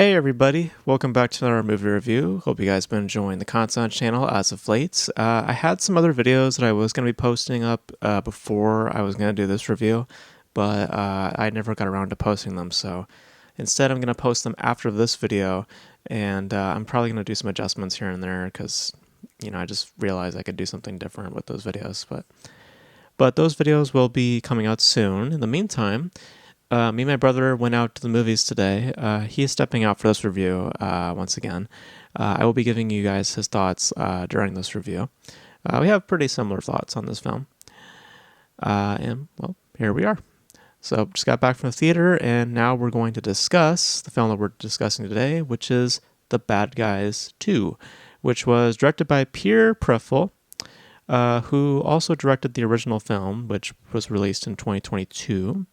Hey everybody, welcome back to another movie review. Hope you guys been enjoying the content channel as of late. I had some other videos that I was going to be posting up before I was going to do this review, but I never got around to posting them, so instead I'm going to post them after this video, and I'm probably going to do some adjustments here and there because, I just realized I could do something different with those videos, but those videos will be coming out soon. In the meantime, me and my brother went out to the movies today. He is stepping out for this review once again. I will be giving you guys his thoughts during this review. We have pretty similar thoughts on this film. And, well, here we are. So, just got back from the theater, and now we're going to discuss the film that we're discussing today, which is The Bad Guys 2, which was directed by Pierre Preffel, who also directed the original film, which was released in 2022.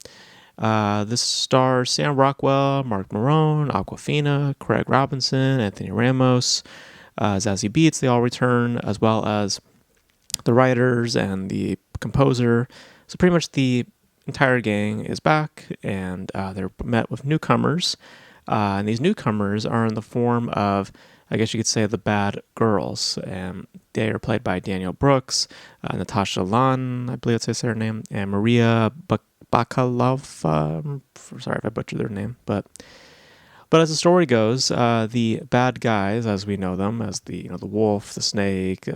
This stars Sam Rockwell, Mark Maron, Awkwafina, Craig Robinson, Anthony Ramos, Zazie Beetz. They all return, as well as the writers and the composer. So pretty much the entire gang is back, and they're met with newcomers. And these newcomers are in the form of, I guess you could say, the bad girls. And they are played by Daniel Brooks, Natasha Lan, I believe that's how you say her name, and Maria Bakalova. Sorry if I butchered their name, but as the story goes, the bad guys, as we know them, as the wolf, the snake,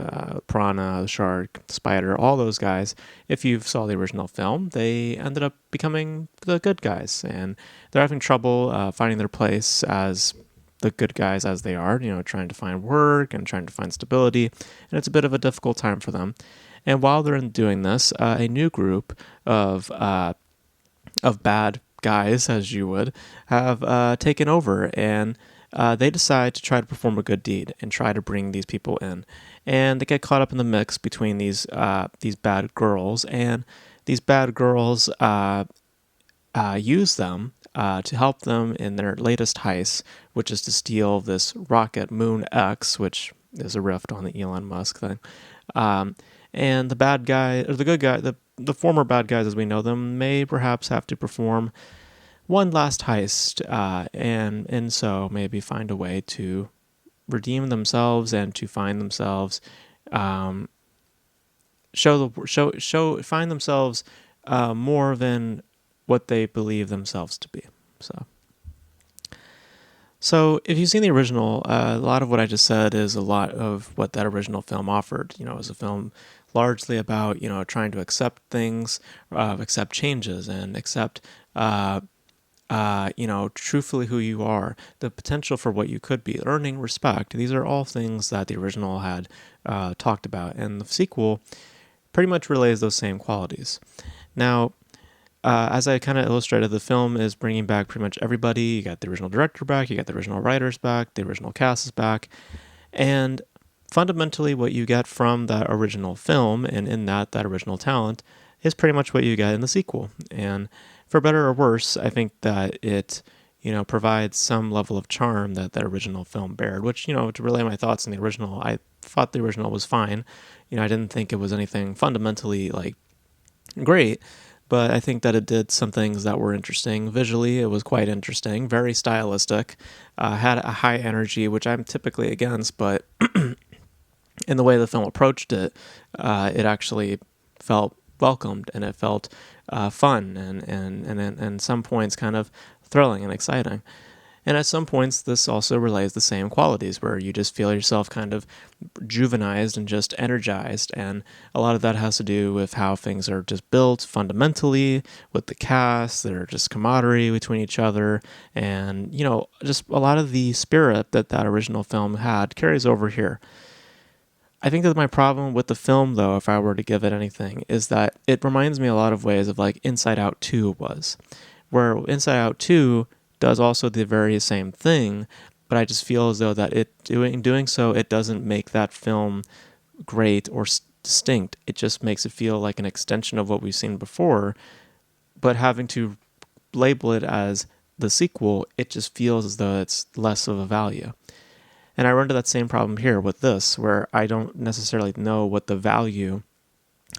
piranha, the shark, the spider, all those guys. If you saw the original film, they ended up becoming the good guys, and they're having trouble finding their place as the good guys as they are. Trying to find work and trying to find stability, and it's a bit of a difficult time for them. And while they're doing this, a new group of bad guys, as you would, have taken over, and they decide to try to perform a good deed and try to bring these people in. And they get caught up in the mix between these bad girls, and these bad girls use them to help them in their latest heist, which is to steal this rocket Moon X, which is a riff on the Elon Musk thing. And the bad guy, or the good guy, the former bad guys as we know them, may perhaps have to perform one last heist, and so maybe find a way to redeem themselves and to find themselves, find themselves more than what they believe themselves to be. So if you've seen the original, a lot of what I just said is a lot of what that original film offered. It was a film largely about, trying to accept things, accept changes, and accept, truthfully who you are, the potential for what you could be, earning respect. These are all things that the original had talked about, and the sequel pretty much relays those same qualities. Now, as I kind of illustrated, the film is bringing back pretty much everybody. You got the original director back, you got the original writers back, the original cast is back, and fundamentally what you get from that original film and in that original talent is pretty much what you get in the sequel. And for better or worse, I think that it, provides some level of charm that original film bared, which, to relay my thoughts on the original, I thought the original was fine. I didn't think it was anything fundamentally, great, but I think that it did some things that were interesting. Visually, it was quite interesting, very stylistic, had a high energy, which I'm typically against, but in the way the film approached it, it actually felt welcomed, and it felt fun, and some points kind of thrilling and exciting. And at some points, this also relays the same qualities, where you just feel yourself kind of juvenized and just energized. And a lot of that has to do with how things are just built fundamentally with the cast. They're just camaraderie between each other. And, just a lot of the spirit that original film had carries over here. I think that my problem with the film, though, if I were to give it anything, is that it reminds me a lot of ways of Inside Out 2 was, where Inside Out 2 does also the very same thing, but I just feel as though that doing so, it doesn't make that film great or distinct. It just makes it feel like an extension of what we've seen before, but having to label it as the sequel, it just feels as though it's less of a value. And I run into that same problem here with this, where I don't necessarily know what the value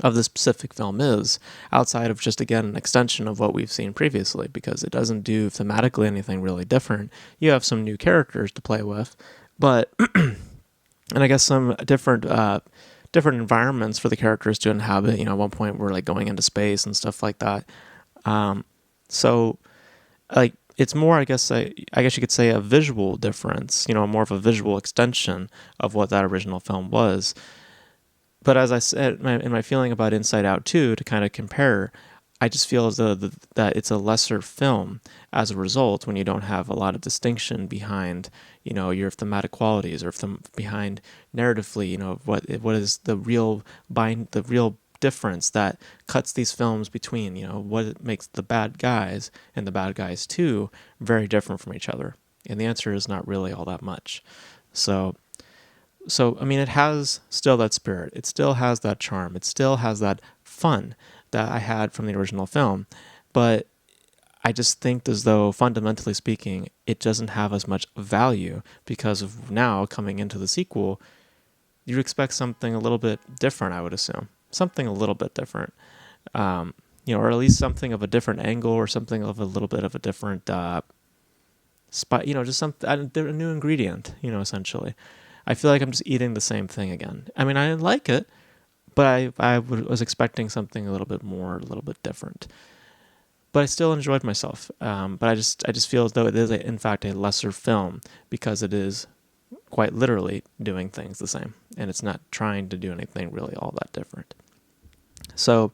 of this specific film is, outside of just, again, an extension of what we've seen previously, because it doesn't do thematically anything really different. You have some new characters to play with, but and I guess some different environments for the characters to inhabit. At one point we're like going into space and stuff like that. So like it's more, I guess you could say, a visual difference, more of a visual extension of what that original film was. But as I said in my feeling about Inside Out 2, to kind of compare, I just feel as though that it's a lesser film as a result when you don't have a lot of distinction behind, your thematic qualities, or behind narratively, what is the real difference that cuts these films between, what makes the bad guys and the Bad Guys 2 very different from each other. And the answer is not really all that much. So I mean, it has still that spirit. It still has that charm. It still has that fun that I had from the original film. But I just think, as though, fundamentally speaking, it doesn't have as much value, because of now coming into the sequel, you expect something a little bit different, I would assume. Something a little bit different. Or at least something of a different angle, or something of a little bit of a different spot, just a new ingredient, essentially. I feel like I'm just eating the same thing again. I mean, I like it, but I was expecting something a little bit more, a little bit different. But I still enjoyed myself. But I just feel as though it is, in fact, a lesser film, because it is quite literally doing things the same, and it's not trying to do anything really all that different. So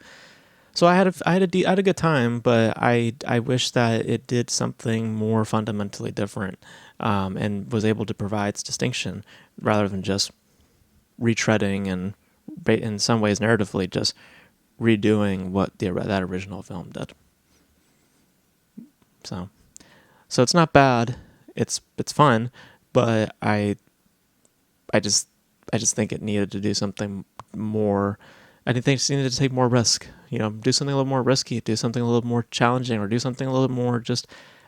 I had a good time, but I wish that it did something more fundamentally different, and was able to provide distinction rather than just retreading and, in some ways narratively, just redoing what that original film did. So it's not bad. It's fun, but I just think it needed to do something more. I think it needed to take more risk. Do something a little more risky, do something a little more challenging, or do something a little more just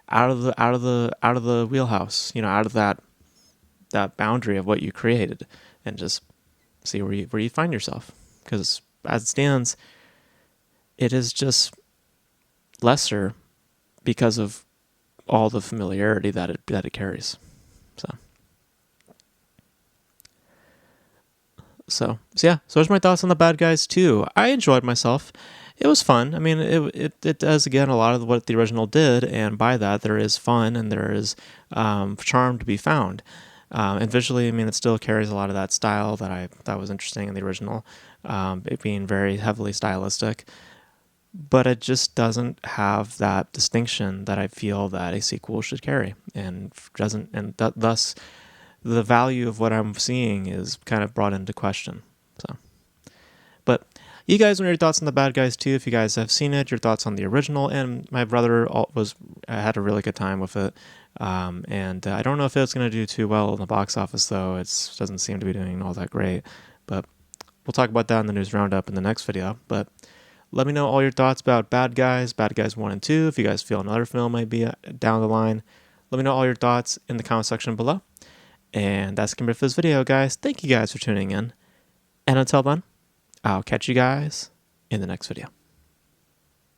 out of the wheelhouse. Out of that boundary of what you created, and just see where you find yourself. Because as it stands, it is just lesser because of all the familiarity that it carries. So yeah. So there's my thoughts on the Bad Guys 2. I enjoyed myself. It was fun. I mean, it does, again, a lot of what the original did, and by that there is fun and there is charm to be found. And visually, I mean, it still carries a lot of that style that I thought was interesting in the original, it being very heavily stylistic. But it just doesn't have that distinction that I feel that a sequel should carry, and thus the value of what I'm seeing is kind of brought into question. So, but you guys, what are your thoughts on the Bad Guys 2? If you guys have seen it, your thoughts on the original. And my brother had a really good time with it. And I don't know if it's going to do too well in the box office, though. It doesn't seem to be doing all that great. But we'll talk about that in the news roundup in the next video. But let me know all your thoughts about Bad Guys 1 and 2. If you guys feel another film might be down the line, let me know all your thoughts in the comment section below. And that's going to be it for this video, guys. Thank you guys for tuning in. And until then, I'll catch you guys in the next video.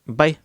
Bye.